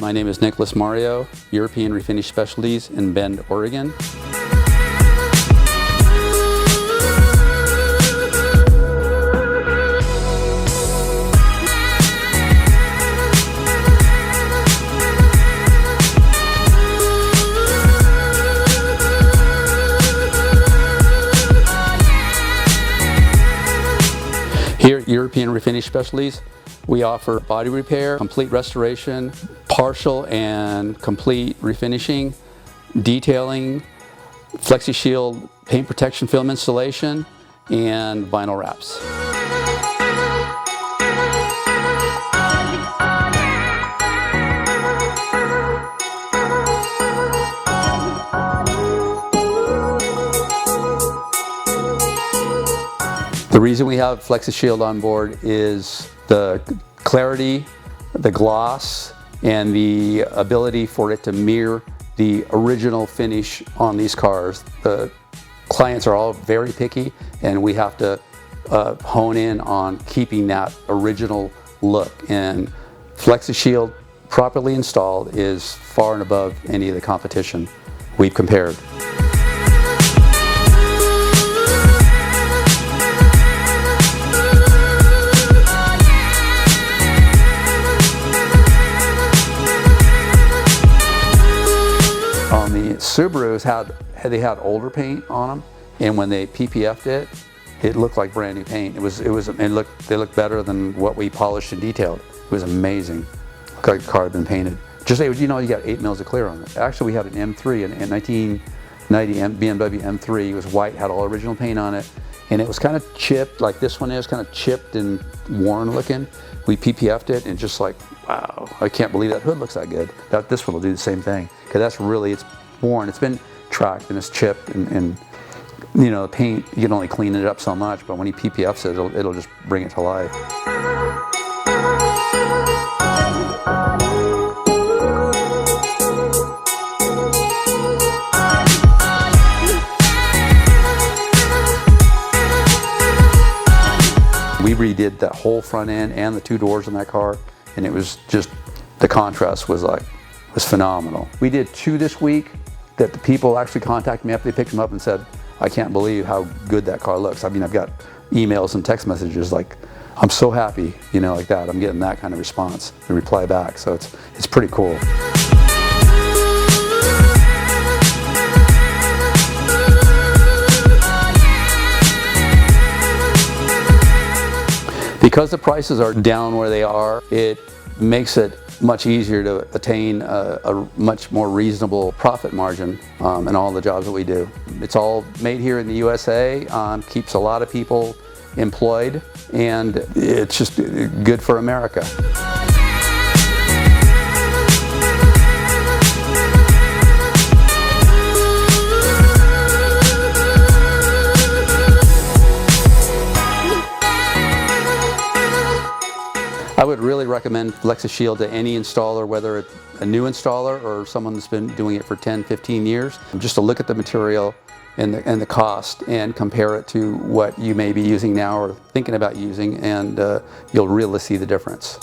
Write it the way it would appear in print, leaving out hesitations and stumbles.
My name is Nicholas Mario, European Refinish Specialties in Bend, Oregon. Here at European Refinish Specialties, we offer body repair, complete restoration, partial and complete refinishing, detailing, FlexiShield paint protection film installation, and vinyl wraps. The reason we have FlexiShield on board is the clarity, the gloss, and the ability for it to mirror the original finish on these cars. The clients are all very picky, and we have to hone in on keeping that original look. And FlexiShield, properly installed, is far and above any of the competition we've compared. On the Subarus, they had older paint on them, and when they PPF'd it, it looked like brand new paint. They looked better than what we polished and detailed. It was amazing. It looked like the car had been painted. Just, you know, you got 8 mils of clear on it. Actually, we had an M3, a 1990 BMW M3. It was white, had all original paint on it, and it was kind of chipped, like this one is, kind of chipped and worn looking. We PPF'd it, and just like, wow, I can't believe that hood looks that good. This one will do the same thing, because that's really, it's worn, it's been tracked and it's chipped, and you know, the paint, you can only clean it up so much, but when he PPFs it, it'll just bring it to life. We redid that whole front end and the 2 doors in that car, and it was just, the contrast was phenomenal. We did 2 this week that the people actually contacted me after they picked them up and said, I can't believe how good that car looks. I mean, I've got emails and text messages like, I'm so happy, you know, like that. I'm getting that kind of response and reply back, so it's pretty cool. Because the prices are down where they are, it makes it much easier to attain a much more reasonable profit margin in all the jobs that we do. It's all made here in the USA, keeps a lot of people employed, and it's just good for America. I would really recommend FlexiShield to any installer, whether it's a new installer or someone that's been doing it for 10, 15 years, just to look at the material and the cost and compare it to what you may be using now or thinking about using, and you'll really see the difference.